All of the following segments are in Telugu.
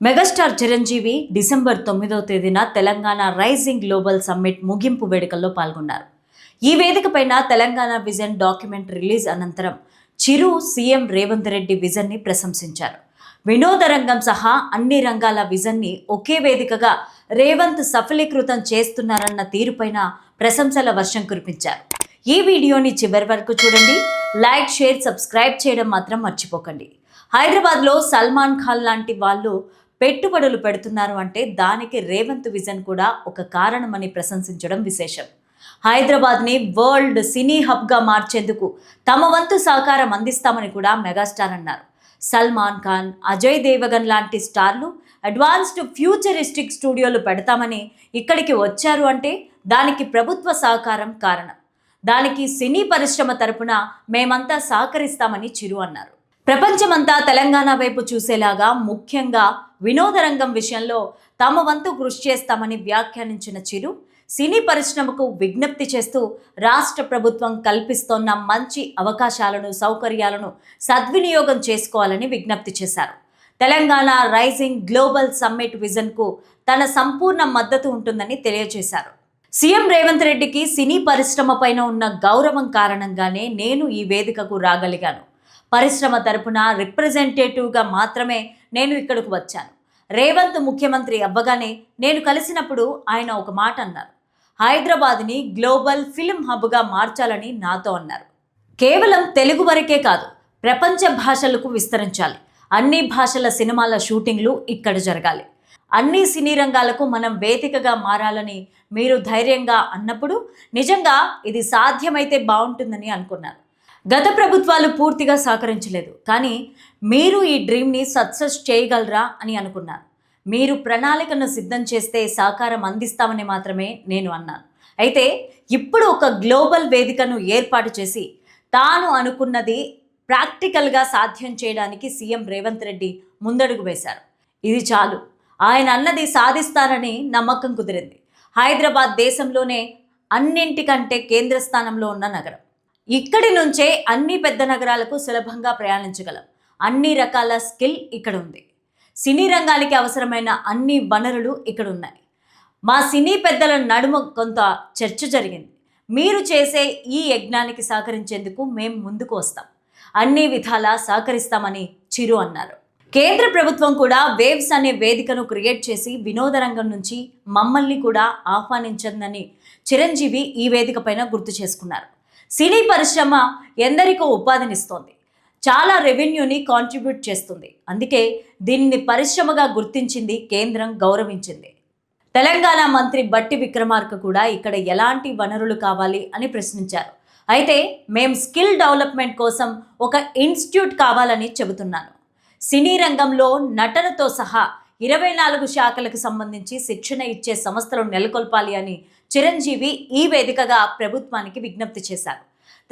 మెగాస్టార్ చిరంజీవి డిసెంబర్ 9వ తేదీన తెలంగాణ రైజింగ్ గ్లోబల్ సమ్మిట్ ముగింపు వేడుకల్లో పాల్గొన్నారు. ఈ వేదికపైన తెలంగాణ విజన్ డాక్యుమెంట్ రిలీజ్ అనంతరం చిరు సీఎం రేవంత్ రెడ్డి విజన్ని ప్రశంసించారు. వినోద రంగం సహా అన్ని రంగాల విజన్ని ఒకే వేదికగా రేవంత్ సఫలీకృతం చేస్తున్నారన్న తీరుపైన ప్రశంసల వర్షం కురిపించారు. ఈ వీడియోని చివరి వరకు చూడండి. లైక్, షేర్, సబ్స్క్రైబ్ చేయడం మాత్రం మర్చిపోకండి. హైదరాబాద్లో సల్మాన్ ఖాన్ లాంటి వాళ్ళు పెట్టుబడులు పెడుతున్నారు అంటే దానికి రేవంత్ విజన్ కూడా ఒక కారణమని ప్రశంసించడం విశేషం. హైదరాబాద్ని వరల్డ్ సినీ హబ్గా మార్చేందుకు తమ వంతు సహకారం అందిస్తామని కూడా మెగాస్టార్ అన్నారు. సల్మాన్ ఖాన్, అజయ్ దేవగన్ లాంటి స్టార్లు అడ్వాన్స్డ్ ఫ్యూచరిస్టిక్ స్టూడియోలు పెడతామని ఇక్కడికి వచ్చారు అంటే దానికి ప్రభుత్వ సహకారం కారణం. దానికి సినీ పరిశ్రమ తరపున మేమంతా సహకరిస్తామని చిరు అన్నారు. ప్రపంచమంతా తెలంగాణ వైపు చూసేలాగా ముఖ్యంగా వినోద రంగం విషయంలో తమ వంతు కృషి చేస్తామని వ్యాఖ్యానించిన చిరు సినీ పరిశ్రమకు విజ్ఞప్తి చేస్తూ రాష్ట్ర ప్రభుత్వం కల్పిస్తోన్న మంచి అవకాశాలను, సౌకర్యాలను సద్వినియోగం చేసుకోవాలని విజ్ఞప్తి చేశారు. తెలంగాణ రైజింగ్ గ్లోబల్ సమ్మిట్ విజన్కు తన సంపూర్ణ మద్దతు ఉంటుందని తెలియజేశారు. సీఎం రేవంత్ రెడ్డికి సినీ పరిశ్రమ పైన ఉన్న గౌరవం కారణంగానే నేను ఈ వేదికకు రాగలిగాను. పరిశ్రమ తరపున రిప్రజెంటేటివ్గా మాత్రమే నేను ఇక్కడకు వచ్చాను. రేవంత్ ముఖ్యమంత్రి అవ్వగానే నేను కలిసినప్పుడు ఆయన ఒక మాట అన్నారు. హైదరాబాద్ని గ్లోబల్ ఫిల్మ్ హబ్గా మార్చాలని నాతో అన్నారు. కేవలం తెలుగు వరకే కాదు, ప్రపంచ భాషలకు విస్తరించాలి. అన్ని భాషల సినిమాల షూటింగ్లు ఇక్కడ జరగాలి. అన్ని సినీ రంగాలకు మనం వేదికగా మారాలని మీరు ధైర్యంగా అన్నప్పుడు నిజంగా ఇది సాధ్యమైతే బాగుంటుందని అనుకున్నాను. గత ప్రభుత్వాలు పూర్తిగా సహకరించలేదు, కానీ మీరు ఈ డ్రీమ్ని సక్సెస్ చేయగలరా అని అనుకున్నారు. మీరు ప్రణాళికను సిద్ధం చేస్తే సహకారం అందిస్తామని మాత్రమే నేను అన్నాను. అయితే ఇప్పుడు ఒక గ్లోబల్ వేదికను ఏర్పాటు చేసి తాను అనుకున్నది ప్రాక్టికల్గా సాధ్యం చేయడానికి సీఎం రేవంత్ రెడ్డి ముందడుగు వేశారు. ఇది చాలు, ఆయన అన్నది సాధిస్తారని నమ్మకం కుదిరింది. హైదరాబాద్ దేశంలోనే అన్నింటికంటే కేంద్ర స్థానంలో ఉన్న నగరం. ఇక్కడి నుంచే అన్ని పెద్ద నగరాలకు సులభంగా ప్రయాణించగలం. అన్ని రకాల స్కిల్ ఇక్కడ ఉంది. సినీ రంగానికి అవసరమైన అన్ని వనరులు ఇక్కడ ఉన్నాయి. మా సినీ పెద్దల నడుమ కొంత చర్చ జరిగింది. మీరు చేసే ఈ యజ్ఞానికి సహకరించేందుకు మేము ముందుకు వస్తాం, అన్ని విధాలా సహకరిస్తామని చిరు అన్నారు. కేంద్ర ప్రభుత్వం కూడా వేవ్స్ అనే వేదికను క్రియేట్ చేసి వినోద రంగం నుంచి మమ్మల్ని కూడా ఆహ్వానించిందని చిరంజీవి ఈ వేదిక పైన గుర్తు చేసుకున్నారు. సినీ పరిశ్రమ ఎందరికో ఉపాధినిస్తోంది, చాలా రెవెన్యూని కాంట్రిబ్యూట్ చేస్తుంది. అందుకే దీన్ని పరిశ్రమగా గుర్తించింది, కేంద్రం గౌరవించింది. తెలంగాణ మంత్రి బట్టి విక్రమార్క కూడా ఇక్కడ ఎలాంటి వనరులు కావాలి అని ప్రశ్నించారు. అయితే మేం స్కిల్ డెవలప్మెంట్ కోసం ఒక ఇన్స్టిట్యూట్ కావాలని చెబుతున్నాను. సినీ రంగంలో నటనతో సహా 24 శాఖలకు సంబంధించి శిక్షణ ఇచ్చే సంస్థలు నెలకొల్పాలి అని చిరంజీవి ఈ వేదికగా ప్రభుత్వానికి విజ్ఞప్తి చేశారు.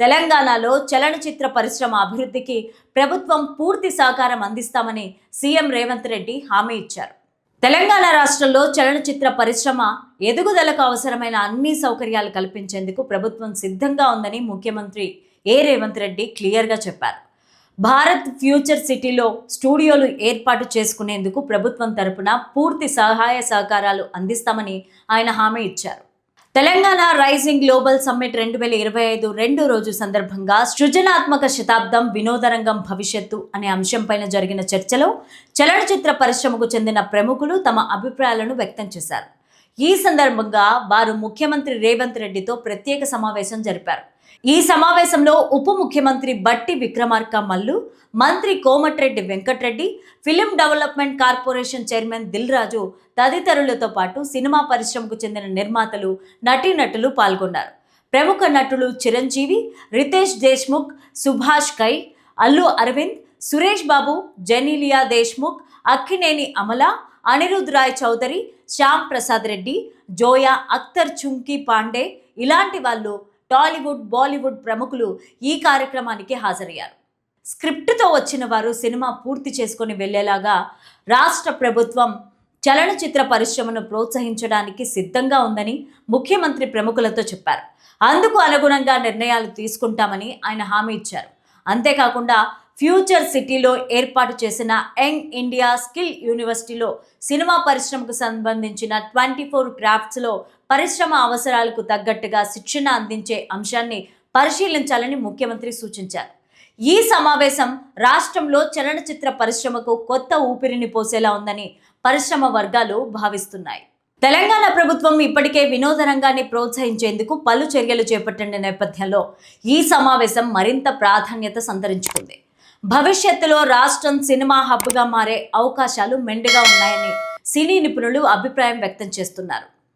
తెలంగాణలో చలనచిత్ర పరిశ్రమ అభివృద్ధికి ప్రభుత్వం పూర్తి సహకారం అందిస్తామని సీఎం రేవంత్ రెడ్డి హామీ ఇచ్చారు. తెలంగాణ రాష్ట్రంలో చలనచిత్ర పరిశ్రమ ఎదుగుదలకు అవసరమైన అన్ని సౌకర్యాలు కల్పించేందుకు ప్రభుత్వం సిద్ధంగా ఉందని ముఖ్యమంత్రి రేవంత్ రెడ్డి క్లియర్గా చెప్పారు. భారత్ ఫ్యూచర్ సిటీలో స్టూడియోలు ఏర్పాటు చేసుకునేందుకు ప్రభుత్వం తరపున పూర్తి సహాయ సహకారాలు అందిస్తామని ఆయన హామీ ఇచ్చారు. తెలంగాణ రైజింగ్ గ్లోబల్ సమ్మిట్ 2025 రెండో రోజు సందర్భంగా సృజనాత్మక శతాబ్దం, వినోద రంగం భవిష్యత్తు అనే అంశంపైన జరిగిన చర్చలో చలనచిత్ర పరిశ్రమకు చెందిన ప్రముఖులు తమ అభిప్రాయాలను వ్యక్తం చేశారు. ఈ సందర్భంగా వారు ముఖ్యమంత్రి రేవంత్ రెడ్డితో ప్రత్యేక సమావేశం జరిపారు. ఈ సమావేశంలో ఉప ముఖ్యమంత్రి బట్టి విక్రమార్క మల్లు, మంత్రి Komatireddy Venkatreddy, film development corporation chairman Dil Raju తదితరులతో పాటు సినిమా పరిశ్రమకు చెందిన నిర్మాతలు, నటీనటులు పాల్గొన్నారు. ప్రముఖ నటులు చిరంజీవి, రితేష్ దేశ్ముఖ్, సుభాష్ కై, అల్లు అరవింద్, సురేష్ బాబు, జెనీలియా దేశ్ముఖ్, అక్కినేని అమల, అనిరుద్ రాయ్ చౌదరి, శ్యామ్ ప్రసాద్ రెడ్డి, జోయా అఖ్తర్, చుంకీ పాండే ఇలాంటి వాళ్ళు టాలీవుడ్, బాలీవుడ్ ప్రముఖులు ఈ కార్యక్రమానికి హాజరయ్యారు. స్క్రిప్ట్తో వచ్చిన వారు సినిమా పూర్తి చేసుకొని వెళ్లేలాగా రాష్ట్ర ప్రభుత్వం చలనచిత్ర పరిశ్రమను ప్రోత్సహించడానికి సిద్ధంగా ఉందని ముఖ్యమంత్రి ప్రముఖులతో చెప్పారు. అందుకు అనుగుణంగా నిర్ణయాలు తీసుకుంటామని ఆయన హామీ ఇచ్చారు. అంతేకాకుండా ఫ్యూచర్ సిటీలో ఏర్పాటు చేసిన యంగ్ ఇండియా స్కిల్ యూనివర్సిటీలో సినిమా పరిశ్రమకు సంబంధించిన 24 క్రాఫ్ట్స్లో పరిశ్రమ అవసరాలకు తగ్గట్టుగా శిక్షణ అందించే అంశాన్ని పరిశీలించాలని ముఖ్యమంత్రి సూచించారు. ఈ సమావేశం రాష్ట్రంలో చలనచిత్ర పరిశ్రమకు కొత్త ఊపిరిని పోసేలా ఉందని పరిశ్రమ వర్గాలు భావిస్తున్నాయి. తెలంగాణ ప్రభుత్వం ఇప్పటికే వినోద రంగాన్ని ప్రోత్సహించేందుకు పలు చర్యలు చేపట్టిన నేపథ్యంలో ఈ సమావేశం మరింత ప్రాధాన్యత సంతరించుకుంది. భవిష్యత్తులో రాష్ట్రం సినిమా హబ్గా మారే అవకాశాలు మెండుగా ఉన్నాయని సినీ నిపుణులు అభిప్రాయం వ్యక్తం చేస్తున్నారు.